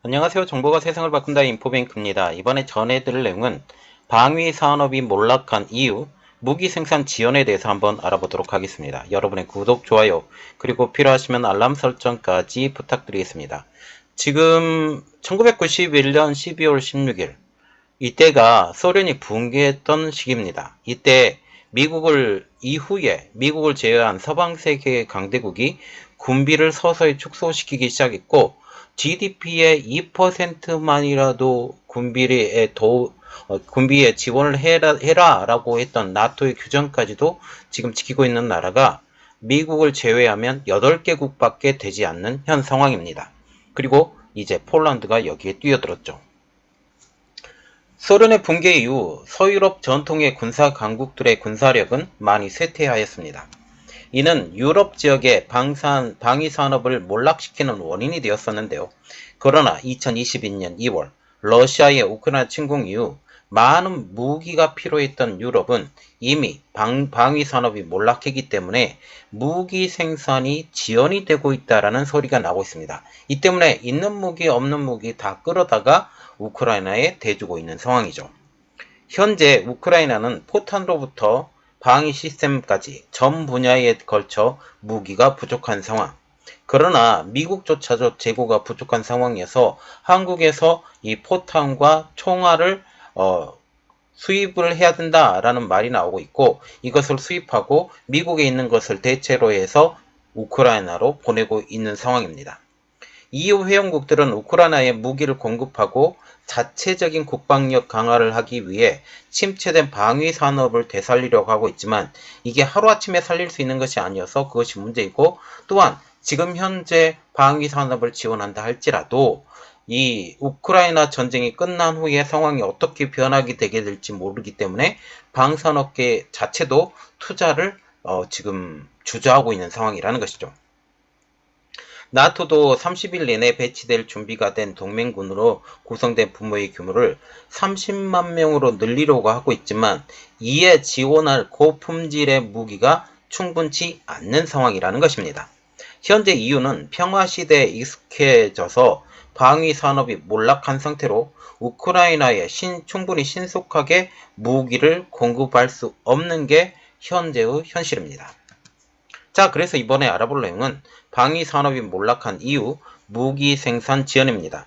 안녕하세요. 정보가 세상을 바꾼다 인포뱅크입니다. 이번에 전해드릴 내용은 방위 산업이 몰락한 이유, 무기 생산 지연에 대해서 한번 알아보도록 하겠습니다. 여러분의 구독, 좋아요, 그리고 필요하시면 알람 설정까지 부탁드리겠습니다. 지금 1991년 12월 16일, 이때가 소련이 붕괴했던 시기입니다. 이때 미국을 제외한 서방 세계의 강대국이 군비를 서서히 축소시키기 시작했고, GDP의 2%만이라도 군비에 지원을 해라라고 했던 나토의 규정까지도 지금 지키고 있는 나라가 미국을 제외하면 8개국밖에 되지 않는 현 상황입니다. 그리고 이제 폴란드가 여기에 뛰어들었죠. 소련의 붕괴 이후 서유럽 전통의 군사 강국들의 군사력은 많이 쇠퇴하였습니다. 이는 유럽 지역의 방위 산업을 몰락시키는 원인이 되었었는데요. 그러나 2022년 2월 러시아의 우크라이나 침공 이후 많은 무기가 필요했던 유럽은 이미 방위 산업이 몰락했기 때문에 무기 생산이 지연이 되고 있다라는 소리가 나오고 있습니다. 이 때문에 있는 무기 없는 무기 다 끌어다가 우크라이나에 대주고 있는 상황이죠. 현재 우크라이나는 포탄으로부터 방위 시스템까지 전 분야에 걸쳐 무기가 부족한 상황. 그러나 미국조차도 재고가 부족한 상황이어서 한국에서 이 포탄과 총알을 수입을 해야 된다라는 말이 나오고 있고, 이것을 수입하고 미국에 있는 것을 대체로 해서 우크라이나로 보내고 있는 상황입니다. EU 회원국들은 우크라이나에 무기를 공급하고 자체적인 국방력 강화를 하기 위해 침체된 방위 산업을 되살리려고 하고 있지만, 이게 하루아침에 살릴 수 있는 것이 아니어서 그것이 문제이고, 또한 지금 현재 방위 산업을 지원한다 할지라도 이 우크라이나 전쟁이 끝난 후에 상황이 어떻게 변하게 되게 될지 모르기 때문에 방산업계 자체도 투자를 지금 주저하고 있는 상황이라는 것이죠. 나토도 30일 내내 배치될 준비가 된 동맹군으로 구성된 부모의 규모를 30만 명으로 늘리려고 하고 있지만, 이에 지원할 고품질의 무기가 충분치 않는 상황이라는 것입니다. 현재 EU는 평화시대에 익숙해져서 방위 산업이 몰락한 상태로 우크라이나에 충분히 신속하게 무기를 공급할 수 없는 게 현재의 현실입니다. 자, 그래서 이번에 알아볼 내용은 방위 산업이 몰락한 이유, 무기 생산 지연입니다.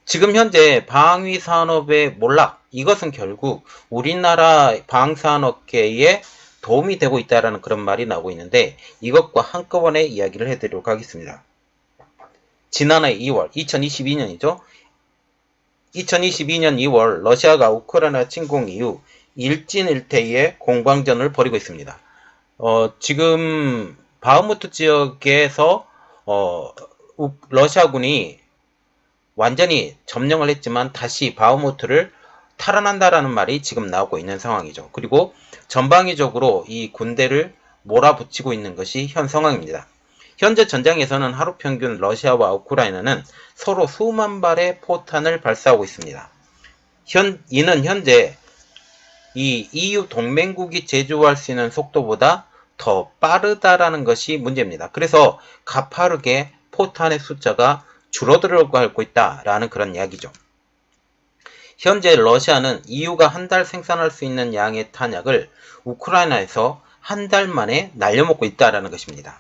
지금 현재 방위 산업의 몰락, 이것은 결국 우리나라 방산업계에 도움이 되고 있다는 그런 말이 나오고 있는데, 이것과 한꺼번에 이야기를 해드리도록 하겠습니다. 지난해 2월, 2022년이죠. 2022년 2월 러시아가 우크라이나 침공 이후 일진일퇴의 공방전을 벌이고 있습니다. 지금 바흐무트 지역에서 러시아군이 완전히 점령을 했지만 다시 바흐무트를 탈환한다라는 말이 지금 나오고 있는 상황이죠. 그리고 전방위적으로 이 군대를 몰아붙이고 있는 것이 현 상황입니다. 현재 전장에서는 하루 평균 러시아와 우크라이나는 서로 수만 발의 포탄을 발사하고 있습니다. 이는 현재 이 EU 동맹국이 제조할 수 있는 속도보다 더 빠르다라는 것이 문제입니다. 그래서 가파르게 포탄의 숫자가 줄어들려고 하고 있다라는 그런 이야기죠. 현재 러시아는 EU가 한 달 생산할 수 있는 양의 탄약을 우크라이나에서 한 달 만에 날려먹고 있다라는 것입니다.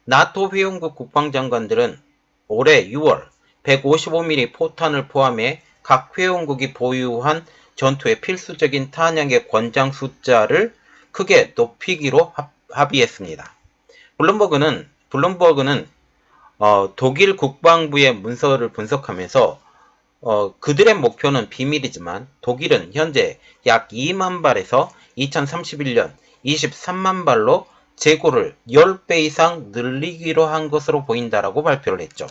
나토 회원국 국방장관들은 올해 6월 155mm 포탄을 포함해 각 회원국이 보유한 전투에 필수적인 탄약의 권장 숫자를 크게 높이기로 합의했습니다. 블룸버그는 독일 국방부의 문서를 분석하면서 그들의 목표는 비밀이지만 독일은 현재 약 2만 발에서 2031년 23만 발로 재고를 10배 이상 늘리기로 한 것으로 보인다라고 발표를 했죠.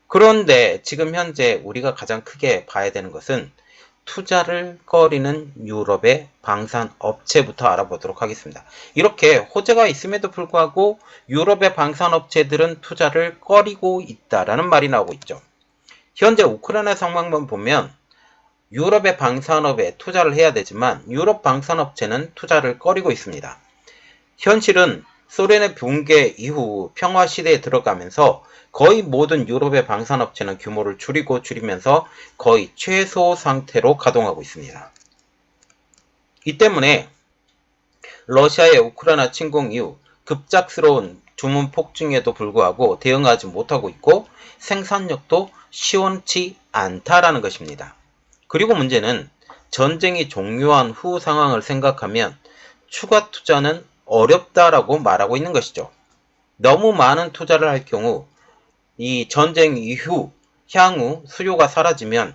그런데 지금 현재 우리가 가장 크게 봐야 되는 것은 투자를 꺼리는 유럽의 방산 업체부터 알아보도록 하겠습니다. 이렇게 호재가 있음에도 불구하고 유럽의 방산 업체들은 투자를 꺼리고 있다라는 말이 나오고 있죠. 현재 우크라이나 상황만 보면 유럽의 방산업에 투자를 해야 되지만 유럽 방산업체는 투자를 꺼리고 있습니다. 현실은 소련의 붕괴 이후 평화 시대에 들어가면서 거의 모든 유럽의 방산업체는 규모를 줄이면서 거의 최소 상태로 가동하고 있습니다. 이 때문에 러시아의 우크라이나 침공 이후 급작스러운 주문 폭증에도 불구하고 대응하지 못하고 있고 생산력도 시원치 않다라는 것입니다. 그리고 문제는 전쟁이 종료한 후 상황을 생각하면 추가 투자는 어렵다라고 말하고 있는 것이죠. 너무 많은 투자를 할 경우 이 전쟁 이후 향후 수요가 사라지면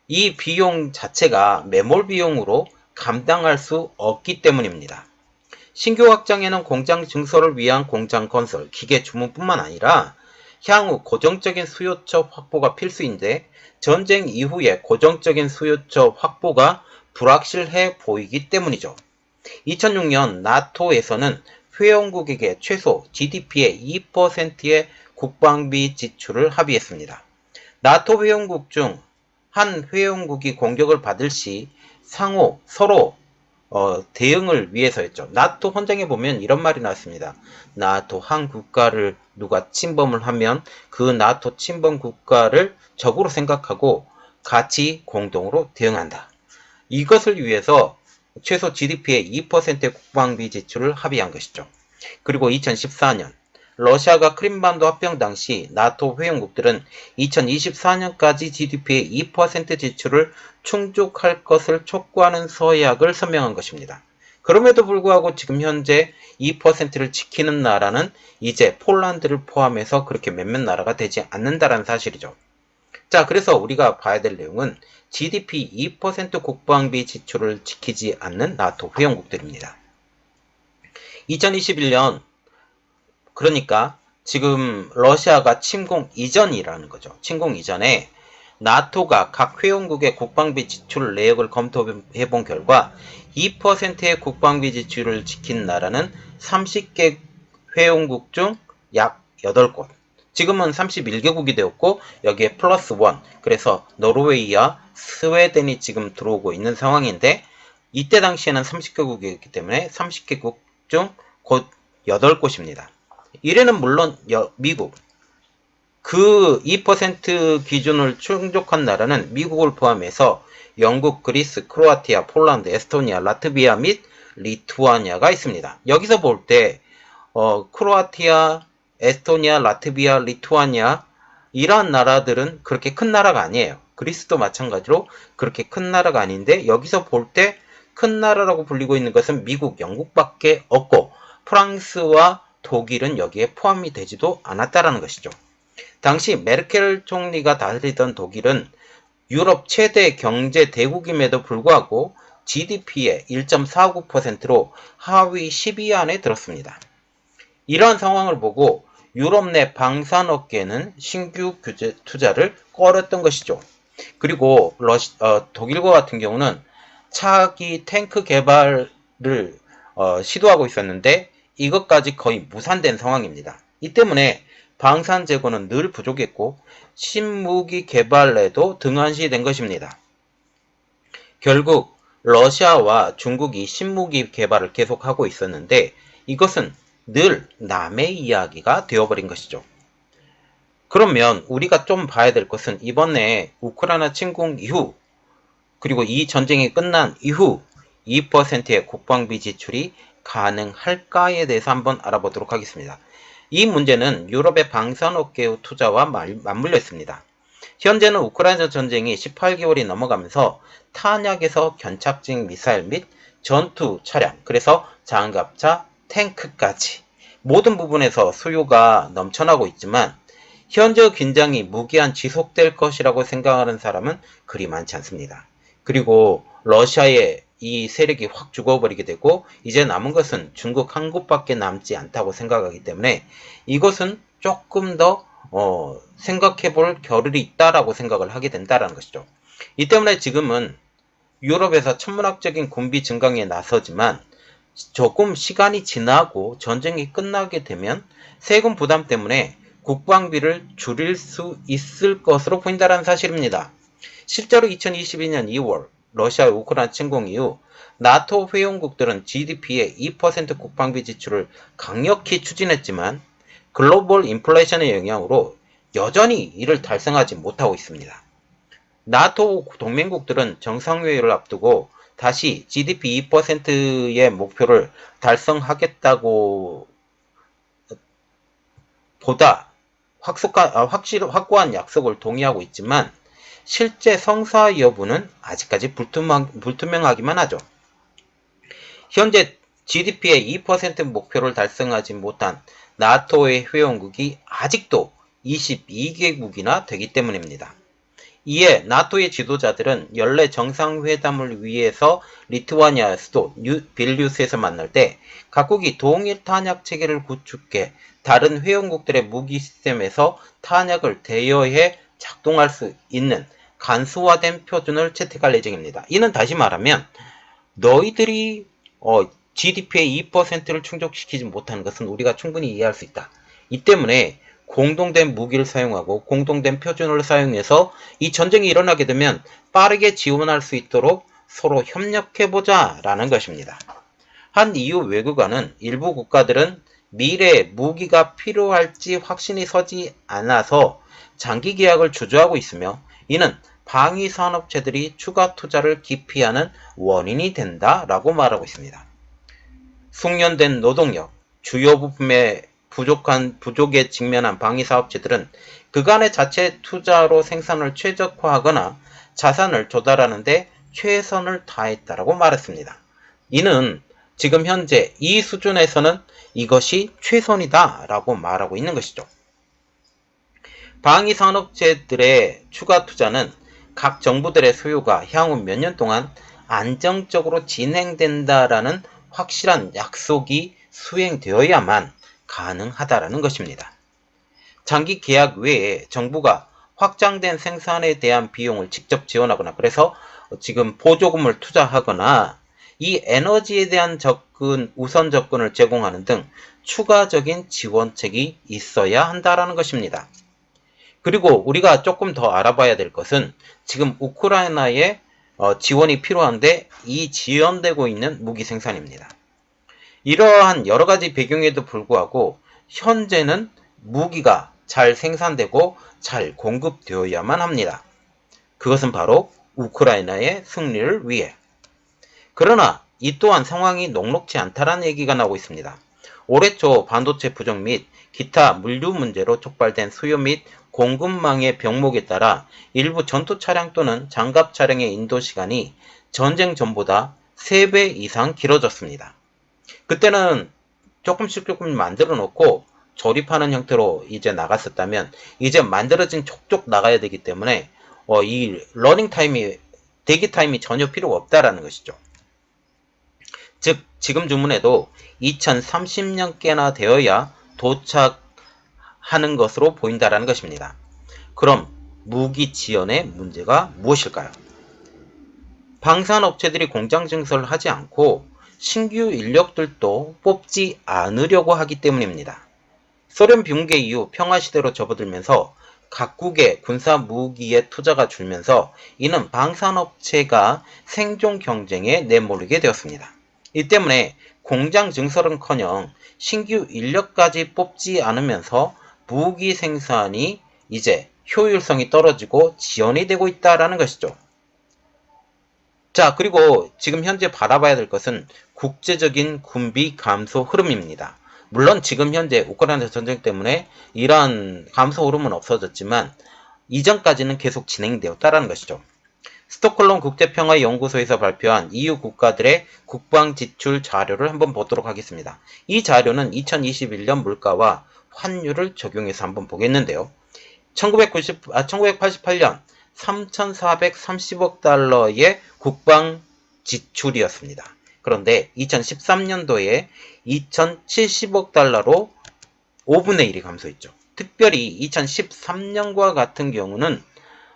이 비용 자체가 매몰 비용으로 감당할 수 없기 때문입니다. 신규 확장에는 공장 증설을 위한 공장 건설, 기계 주문뿐만 아니라 향후 고정적인 수요처 확보가 필수인데 전쟁 이후에 고정적인 수요처 확보가 불확실해 보이기 때문이죠. 2006년 나토에서는 회원국에게 최소 GDP의 2%의 국방비 지출을 합의했습니다. 나토 회원국 중 한 회원국이 공격을 받을 시 상호 서로 대응을 위해서였죠. 나토 헌장에 보면 이런 말이 나왔습니다. 나토 한 국가를 누가 침범을 하면 그 나토 침범 국가를 적으로 생각하고 같이 공동으로 대응한다. 이것을 위해서 최소 GDP의 2%의 국방비 지출을 합의한 것이죠. 그리고 2014년 러시아가 크림반도 합병 당시 나토 회원국들은 2024년까지 GDP의 2% 지출을 충족할 것을 촉구하는 서약을 서명한 것입니다. 그럼에도 불구하고 지금 현재 2%를 지키는 나라는 이제 폴란드를 포함해서 그렇게 몇몇 나라가 되지 않는다는 사실이죠. 자, 그래서 우리가 봐야 될 내용은 GDP 2% 국방비 지출을 지키지 않는 나토 회원국들입니다. 2021년 그러니까 지금 러시아가 침공 이전이라는 거죠. 침공 이전에 나토가 각 회원국의 국방비 지출 내역을 검토해 본 결과 2%의 국방비 지출을 지킨 나라는 30개 회원국 중 약 8곳. 지금은 31개국이 되었고 여기에 플러스 1. 그래서 노르웨이와 스웨덴이 지금 들어오고 있는 상황인데 이때 당시에는 30개국이었기 때문에 30개국 중 곧 8곳입니다. 1위는 물론 미국. 그 2% 기준을 충족한 나라는 미국을 포함해서 영국, 그리스, 크로아티아, 폴란드, 에스토니아, 라트비아 및 리투아니아가 있습니다. 여기서 볼 때 크로아티아, 에스토니아, 라트비아, 리투아니아 이러한 나라들은 그렇게 큰 나라가 아니에요. 그리스도 마찬가지로 그렇게 큰 나라가 아닌데 여기서 볼 때 큰 나라라고 불리고 있는 것은 미국, 영국밖에 없고 프랑스와 독일은 여기에 포함이 되지도 않았다라는 것이죠. 당시 메르켈 총리가 다스리던 독일은 유럽 최대 경제 대국임에도 불구하고 GDP의 1.49%로 하위 10위 안에 들었습니다. 이러한 상황을 보고 유럽 내 방산업계는 신규 투자를 꺼렸던 것이죠. 그리고 독일과 같은 경우는 차기 탱크 개발을 시도하고 있었는데 이것까지 거의 무산된 상황입니다. 이 때문에 방산 재고는 늘 부족했고 신무기 개발에도 등한시된 것입니다. 결국 러시아와 중국이 신무기 개발을 계속하고 있었는데 이것은 늘 남의 이야기가 되어버린 것이죠. 그러면 우리가 좀 봐야 될 것은 이번에 우크라이나 침공 이후 그리고 이 전쟁이 끝난 이후 2%의 국방비 지출이 가능할까에 대해서 한번 알아보도록 하겠습니다. 이 문제는 유럽의 방산업계의 투자와 맞물려 있습니다. 현재는 우크라이나 전쟁이 18개월이 넘어가면서 탄약에서 견착식 미사일 및 전투 차량, 그래서 장갑차, 탱크까지 모든 부분에서 수요가 넘쳐나고 있지만 현재 긴장이 무기한 지속될 것이라고 생각하는 사람은 그리 많지 않습니다. 그리고 러시아의 이 세력이 확 죽어버리게 되고 이제 남은 것은 중국 한 곳밖에 남지 않다고 생각하기 때문에 이것은 조금 더 생각해 볼 겨를이 있다라고 생각을 하게 된다는 것이죠. 이 때문에 지금은 유럽에서 천문학적인 군비 증강에 나서지만 조금 시간이 지나고 전쟁이 끝나게 되면 세금 부담 때문에 국방비를 줄일 수 있을 것으로 보인다는 사실입니다. 실제로 2022년 2월 러시아의 우크라이나 침공 이후 나토 회원국들은 GDP의 2% 국방비 지출을 강력히 추진했지만 글로벌 인플레이션의 영향으로 여전히 이를 달성하지 못하고 있습니다. 나토 동맹국들은 정상회의를 앞두고 다시 GDP 2%의 목표를 달성하겠다고 보다 확고한 약속을 동의하고 있지만 실제 성사 여부는 아직까지 불투명하기만 하죠. 현재 GDP의 2% 목표를 달성하지 못한 나토의 회원국이 아직도 22개국이나 되기 때문입니다. 이에 나토의 지도자들은 연례 정상회담을 위해서 리투아니아 수도 빌뉴스에서 만날 때 각국이 동일 탄약 체계를 구축해 다른 회원국들의 무기 시스템에서 탄약을 대여해 작동할 수 있는 간소화된 표준을 채택할 예정입니다. 이는 다시 말하면 너희들이 GDP의 2%를 충족시키지 못하는 것은 우리가 충분히 이해할 수 있다. 이 때문에 공동된 무기를 사용하고 공동된 표준을 사용해서 이 전쟁이 일어나게 되면 빠르게 지원할 수 있도록 서로 협력해보자 라는 것입니다. 한 EU 외교관은 일부 국가들은 미래에 무기가 필요할지 확신이 서지 않아서 장기 계약을 주저하고 있으며 이는 방위산업체들이 추가 투자를 기피하는 원인이 된다라고 말하고 있습니다. 숙련된 노동력, 주요 부품의 부족에 직면한 방위사업체들은 그간의 자체 투자로 생산을 최적화하거나 자산을 조달하는 데 최선을 다했다라고 말했습니다. 이는 지금 현재 이 수준에서는 이것이 최선이다 라고 말하고 있는 것이죠. 방위산업체들의 추가 투자는 각 정부들의 소요가 향후 몇 년 동안 안정적으로 진행된다라는 확실한 약속이 수행되어야만 가능하다라는 것입니다. 장기 계약 외에 정부가 확장된 생산에 대한 비용을 직접 지원하거나 그래서 지금 보조금을 투자하거나 이 에너지에 대한 우선 접근을 제공하는 등 추가적인 지원책이 있어야 한다라는 것입니다. 그리고 우리가 조금 더 알아봐야 될 것은 지금 우크라이나에 지원이 필요한데 이 지연되고 있는 무기 생산입니다. 이러한 여러 가지 배경에도 불구하고 현재는 무기가 잘 생산되고 잘 공급되어야만 합니다. 그것은 바로 우크라이나의 승리를 위해. 그러나 이 또한 상황이 녹록지 않다라는 얘기가 나오고 있습니다. 올해 초 반도체 부족 및 기타 물류 문제로 촉발된 수요 및 공급망의 병목에 따라 일부 전투 차량 또는 장갑 차량의 인도 시간이 전쟁 전보다 3배 이상 길어졌습니다. 그때는 조금씩 만들어 놓고 조립하는 형태로 이제 나갔었다면 이제 만들어진 족족 나가야 되기 때문에 이 러닝 타임이 대기 타임이 전혀 필요가 없다라는 것이죠. 즉 지금 주문해도 2030년께나 되어야 도착하는 것으로 보인다라는 것입니다. 그럼 무기 지연의 문제가 무엇일까요? 방산업체들이 공장 증설을 하지 않고 신규 인력들도 뽑지 않으려고 하기 때문입니다. 소련 붕괴 이후 평화시대로 접어들면서 각국의 군사 무기에 투자가 줄면서 이는 방산업체가 생존 경쟁에 내몰리게 되었습니다. 이 때문에 공장 증설은커녕 신규 인력까지 뽑지 않으면서 무기 생산이 이제 효율성이 떨어지고 지연이 되고 있다라는 것이죠. 자, 그리고 지금 현재 바라봐야 될 것은 국제적인 군비 감소 흐름입니다. 물론 지금 현재 우크라이나 전쟁 때문에 이러한 감소 흐름은 없어졌지만 이전까지는 계속 진행되었다는 것이죠. 스톡홀름 국제평화연구소에서 발표한 EU 국가들의 국방 지출 자료를 한번 보도록 하겠습니다. 이 자료는 2021년 물가와 환율을 적용해서 한번 보겠는데요. 1988년 3,430억 달러의 국방 지출이었습니다. 그런데 2013년도에 2,070억 달러로 5분의 1이 감소했죠. 특별히 2013년과 같은 경우는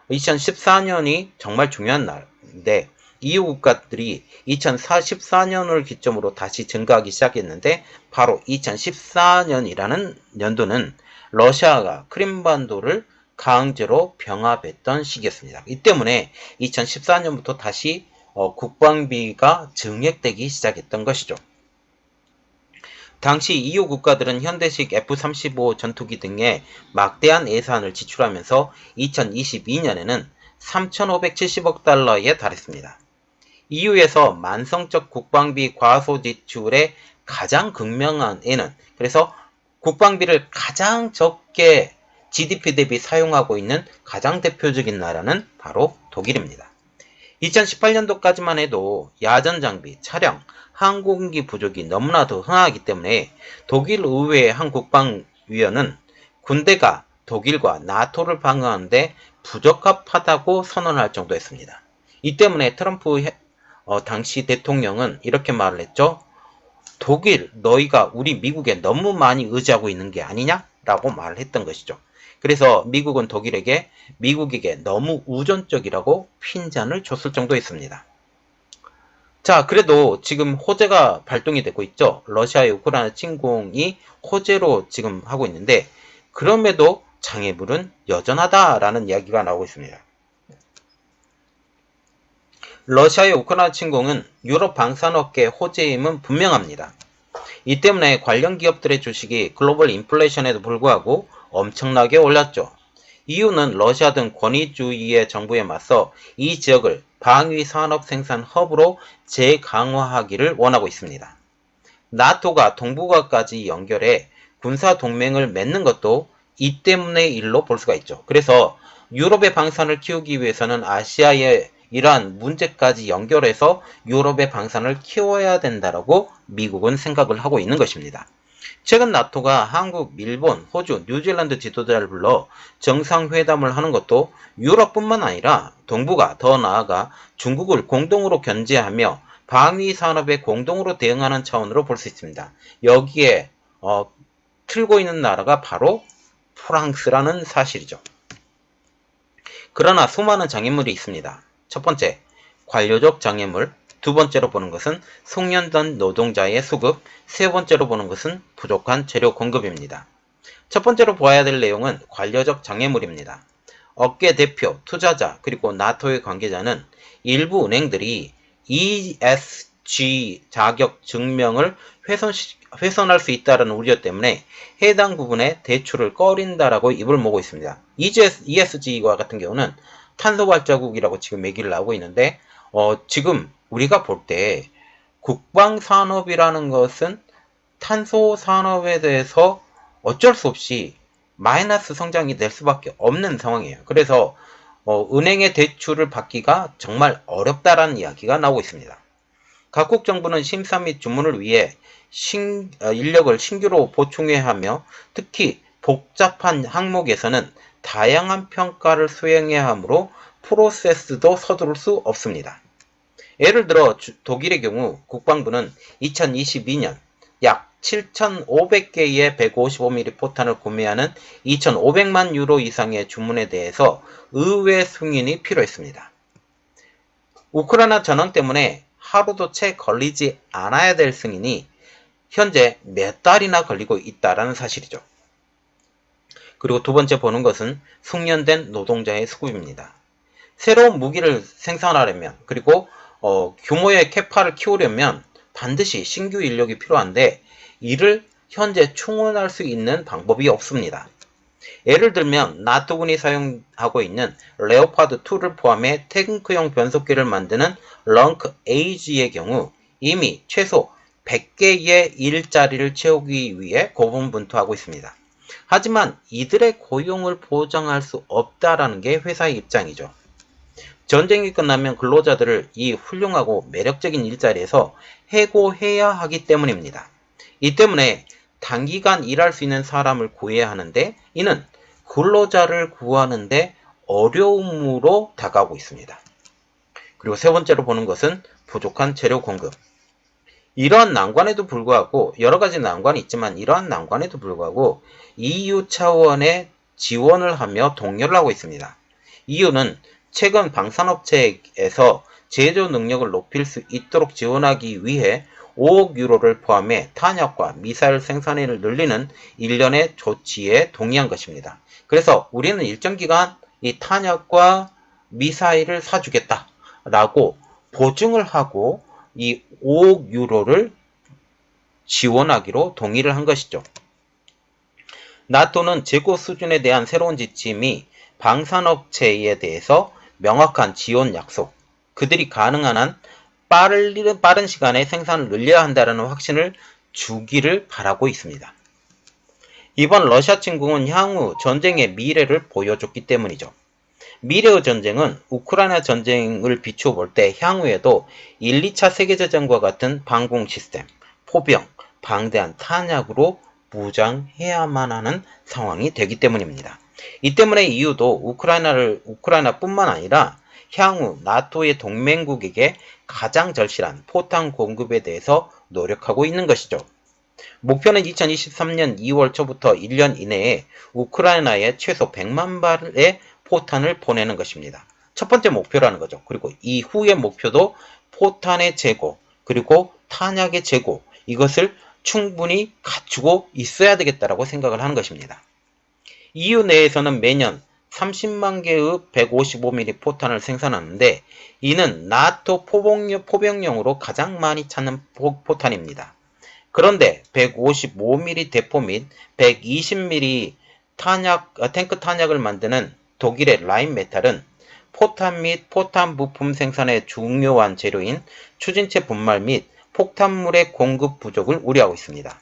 2014년이 정말 중요한 날인데 EU 국가들이 2014년을 기점으로 다시 증가하기 시작했는데 바로 2014년이라는 연도는 러시아가 크림반도를 강제로 병합했던 시기였습니다. 이 때문에 2014년부터 다시 국방비가 증액되기 시작했던 것이죠. 당시 EU 국가들은 현대식 F-35 전투기 등에 막대한 예산을 지출하면서 2022년에는 3,570억 달러에 달했습니다. EU에서 만성적 국방비 과소 지출의 가장 극명한 예는, 그래서 국방비를 가장 적게 GDP 대비 사용하고 있는 가장 대표적인 나라는 바로 독일입니다. 2018년도까지만 해도 야전 장비, 차량, 항공기 부족이 너무나도 흔하기 때문에 독일 의회의 한 국방위원은 군대가 독일과 나토를 방어하는데 부적합하다고 선언할 정도였습니다. 이 때문에 트럼프 당시 대통령은 이렇게 말을 했죠. 독일, 너희가 우리 미국에 너무 많이 의지하고 있는 게 아니냐? 라고 말을 했던 것이죠. 그래서 미국은 독일에게 미국에게 너무 우전적이라고 핀잔을 줬을 정도였습니다. 자, 그래도 지금 호재가 발동이 되고 있죠. 러시아의 우크라이나 침공이 호재로 지금 하고 있는데 그럼에도 장애물은 여전하다라는 이야기가 나오고 있습니다. 러시아의 우크라이나 침공은 유럽 방산업계의 호재임은 분명합니다. 이 때문에 관련 기업들의 주식이 글로벌 인플레이션에도 불구하고 엄청나게 올랐죠. 이유는 러시아 등 권위주의의 정부에 맞서 이 지역을 방위 산업 생산 허브로 재강화하기를 원하고 있습니다. 나토가 동북아까지 연결해 군사 동맹을 맺는 것도 이 때문의 일로 볼 수가 있죠. 그래서 유럽의 방산을 키우기 위해서는 아시아의 이러한 문제까지 연결해서 유럽의 방산을 키워야 된다라고 미국은 생각을 하고 있는 것입니다. 최근 나토가 한국, 일본, 호주, 뉴질랜드 지도자를 불러 정상회담을 하는 것도 유럽뿐만 아니라 동북아, 더 나아가 중국을 공동으로 견제하며 방위 산업에 공동으로 대응하는 차원으로 볼 수 있습니다. 여기에 틀고 있는 나라가 바로 프랑스라는 사실이죠. 그러나 수많은 장애물이 있습니다. 첫 번째, 관료적 장애물. 두 번째로 보는 것은 숙련된 노동자의 수급, 세 번째로 보는 것은 부족한 재료 공급입니다. 첫 번째로 보아야 될 내용은 관료적 장애물입니다. 업계 대표, 투자자, 그리고 나토의 관계자는 일부 은행들이 ESG 자격 증명을 훼손할 수 있다는 우려 때문에 해당 부분에 대출을 꺼린다라고 입을 모으고 있습니다. ESG와 같은 경우는 탄소 발자국이라고 지금 얘기를 나오고 있는데 지금 우리가 볼 때 국방산업이라는 것은 탄소 산업에 대해서 어쩔 수 없이 마이너스 성장이 될 수밖에 없는 상황이에요. 그래서 은행의 대출을 받기가 정말 어렵다라는 이야기가 나오고 있습니다. 각국 정부는 심사 및 주문을 위해 인력을 신규로 보충해야 하며 특히 복잡한 항목에서는 다양한 평가를 수행해야 하므로 프로세스도 서두를 수 없습니다. 예를 들어 독일의 경우 국방부는 2022년 약 7,500개의 155mm 포탄을 구매하는 2,500만 유로 이상의 주문에 대해서 의회 승인이 필요했습니다. 우크라이나 전황 때문에 하루도 채 걸리지 않아야 될 승인이 현재 몇 달이나 걸리고 있다는 사실이죠. 그리고 두 번째 보는 것은 숙련된 노동자의 수급입니다. 새로운 무기를 생산하려면 그리고 규모의 캐파를 키우려면 반드시 신규 인력이 필요한데 이를 현재 충원할 수 있는 방법이 없습니다. 예를 들면 나토군이 사용하고 있는 레오파드2를 포함해 탱크용 변속기를 만드는 렁크 에이지의 경우 이미 최소 100개의 일자리를 채우기 위해 고군분투하고 있습니다. 하지만 이들의 고용을 보장할 수 없다라는 게 회사의 입장이죠. 전쟁이 끝나면 근로자들을 이 훌륭하고 매력적인 일자리에서 해고해야 하기 때문입니다. 이 때문에 단기간 일할 수 있는 사람을 구해야 하는데 이는 근로자를 구하는데 어려움으로 다가오고 있습니다. 그리고 세 번째로 보는 것은 부족한 재료 공급. 이러한 난관에도 불구하고 여러 가지 난관이 있지만 이러한 난관에도 불구하고 EU 차원의 지원을 하며 독려를 하고 있습니다. EU는 최근 방산업체에서 제조 능력을 높일 수 있도록 지원하기 위해 5억 유로를 포함해 탄약과 미사일 생산을 늘리는 일련의 조치에 동의한 것입니다. 그래서 우리는 일정 기간 이 탄약과 미사일을 사주겠다라고 보증을 하고 이 5억 유로를 지원하기로 동의를 한 것이죠. 나토는 재고 수준에 대한 새로운 지침이 방산업체에 대해서 명확한 지원 약속, 그들이 가능한 한 빠른 시간에 생산을 늘려야 한다는 확신을 주기를 바라고 있습니다. 이번 러시아 침공은 향후 전쟁의 미래를 보여줬기 때문이죠. 미래의 전쟁은 우크라이나 전쟁을 비추어 볼 때 향후에도 1, 2차 세계대전과 같은 방공 시스템, 포병, 방대한 탄약으로 무장해야만 하는 상황이 되기 때문입니다. 이 때문에 EU도 우크라이나뿐만 아니라 향후 나토의 동맹국에게 가장 절실한 포탄 공급에 대해서 노력하고 있는 것이죠. 목표는 2023년 2월 초부터 1년 이내에 우크라이나에 최소 100만 발의 포탄을 보내는 것입니다. 첫 번째 목표라는 거죠. 그리고 이후의 목표도 포탄의 재고, 그리고 탄약의 재고, 이것을 충분히 갖추고 있어야 되겠다라고 생각을 하는 것입니다. EU 내에서는 매년 30만 개의 155mm 포탄을 생산하는데 이는 나토 포병용으로 가장 많이 찾는 포탄입니다. 그런데 155mm 대포 및 120mm 탱크 탄약을 만드는 독일의 라인메탈은 포탄 및 포탄 부품 생산의 중요한 재료인 추진체 분말 및 폭탄물의 공급 부족을 우려하고 있습니다.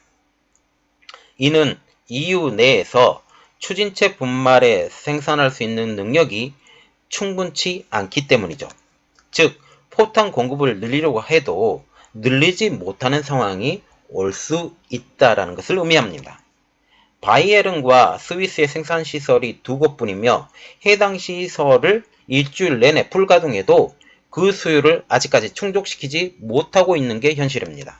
이는 EU 내에서 추진체 분말에 생산할 수 있는 능력이 충분치 않기 때문이죠. 즉, 포탄 공급을 늘리려고 해도 늘리지 못하는 상황이 올 수 있다는 것을 의미합니다. 바이에른과 스위스의 생산시설이 두 곳뿐이며 해당 시설을 일주일 내내 불가동해도 그 수요를 아직까지 충족시키지 못하고 있는 게 현실입니다.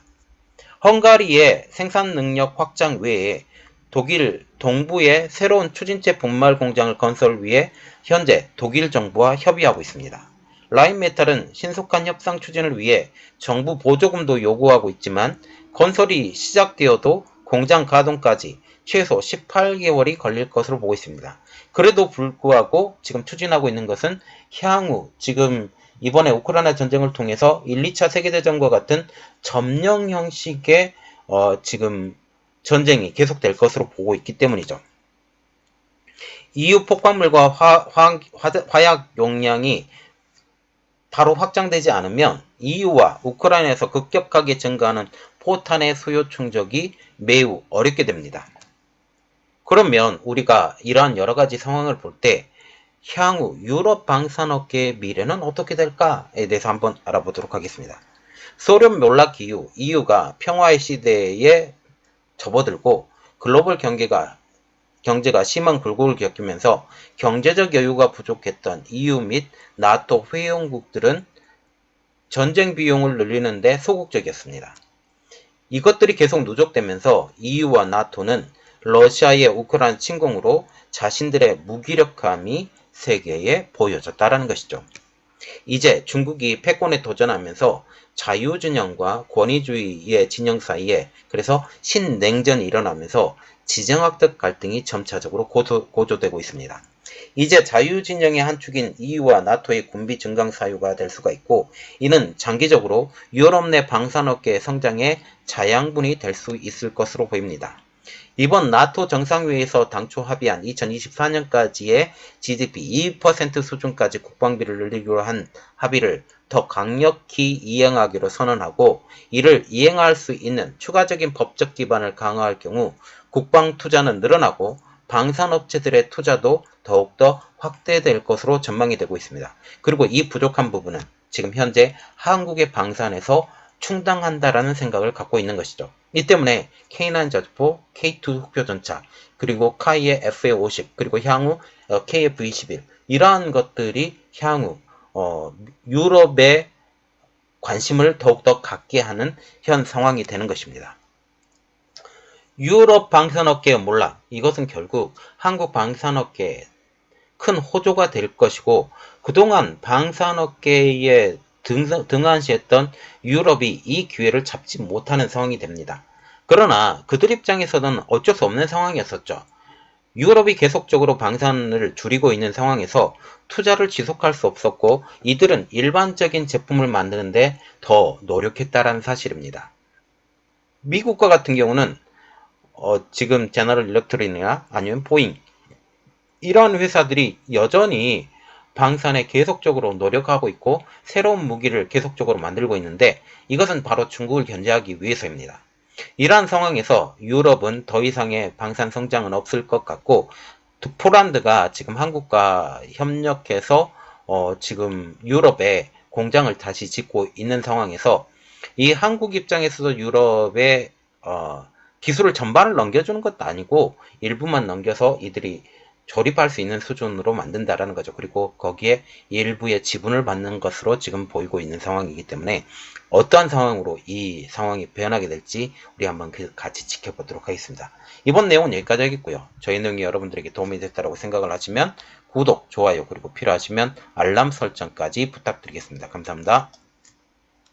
헝가리의 생산 능력 확장 외에 독일 동부에 새로운 추진체 분말 공장을 건설 위해 현재 독일 정부와 협의하고 있습니다. 라인메탈은 신속한 협상 추진을 위해 정부 보조금도 요구하고 있지만 건설이 시작되어도 공장 가동까지 최소 18개월이 걸릴 것으로 보고 있습니다. 그래도 불구하고 지금 추진하고 있는 것은 향후 지금 이번에 우크라이나 전쟁을 통해서 1, 2차 세계대전과 같은 점령 형식의 지금 전쟁이 계속될 것으로 보고 있기 때문이죠. EU 폭발물과 화약 용량이 바로 확장되지 않으면 EU와 우크라이나에서 급격하게 증가하는 포탄의 수요 충족이 매우 어렵게 됩니다. 그러면 우리가 이러한 여러 가지 상황을 볼 때 향후 유럽 방산업계의 미래는 어떻게 될까에 대해서 한번 알아보도록 하겠습니다. 소련 몰락 이후 EU가 평화의 시대에 접어들고 글로벌 경제가 심한 굴곡을 겪으면서 경제적 여유가 부족했던 EU 및 나토 회원국들은 전쟁 비용을 늘리는 데 소극적이었습니다. 이것들이 계속 누적되면서 EU와 나토는 러시아의 우크라이나 침공으로 자신들의 무기력함이 세계에 보여졌다는 것이죠. 이제 중국이 패권에 도전하면서 자유진영과 권위주의의 진영 사이에 그래서 신냉전이 일어나면서 지정학적 갈등이 점차적으로 고조되고 있습니다. 이제 자유진영의 한 축인 EU와 나토의 군비 증강 사유가 될 수가 있고 이는 장기적으로 유럽 내 방산업계의 성장에 자양분이 될 수 있을 것으로 보입니다. 이번 나토 정상회의에서 당초 합의한 2024년까지의 GDP 2% 수준까지 국방비를 늘리기로 한 합의를 더 강력히 이행하기로 선언하고 이를 이행할 수 있는 추가적인 법적 기반을 강화할 경우 국방 투자는 늘어나고 방산업체들의 투자도 더욱더 확대될 것으로 전망이 되고 있습니다. 그리고 이 부족한 부분은 지금 현재 한국의 방산에서 충당한다라는 생각을 갖고 있는 것이죠. 이 때문에 K9 저주포, K2 흑표전차, 그리고 카이의 FA50, 그리고 향후 KF21 이러한 것들이 향후 유럽의 관심을 더욱더 갖게 하는 현 상황이 되는 것입니다. 유럽 방산업계의 몰락, 이것은 결국 한국 방산업계에 큰 호조가 될 것이고 그동안 방산업계에 등한시했던 유럽이 이 기회를 잡지 못하는 상황이 됩니다. 그러나 그들 입장에서는 어쩔 수 없는 상황이었었죠. 유럽이 계속적으로 방산을 줄이고 있는 상황에서 투자를 지속할 수 없었고 이들은 일반적인 제품을 만드는데 더 노력했다라는 사실입니다. 미국과 같은 경우는 지금 제너럴 일렉트릭이나 아니면 보잉 이런 회사들이 여전히 방산에 계속적으로 노력하고 있고 새로운 무기를 계속적으로 만들고 있는데 이것은 바로 중국을 견제하기 위해서입니다. 이러한 상황에서 유럽은 더 이상의 방산 성장은 없을 것 같고 포란드가 지금 한국과 협력해서 지금 유럽에 공장을 다시 짓고 있는 상황에서 이 한국 입장에서도 유럽에 기술을 전반을 넘겨주는 것도 아니고 일부만 넘겨서 이들이 조립할 수 있는 수준으로 만든다라는 거죠. 그리고 거기에 일부의 지분을 받는 것으로 지금 보이고 있는 상황이기 때문에 어떠한 상황으로 이 상황이 변하게 될지 우리 한번 같이 지켜보도록 하겠습니다. 이번 내용은 여기까지 하겠고요. 저희 내용이 여러분들에게 도움이 됐다고 생각을 하시면 구독, 좋아요, 그리고 필요하시면 알람 설정까지 부탁드리겠습니다. 감사합니다.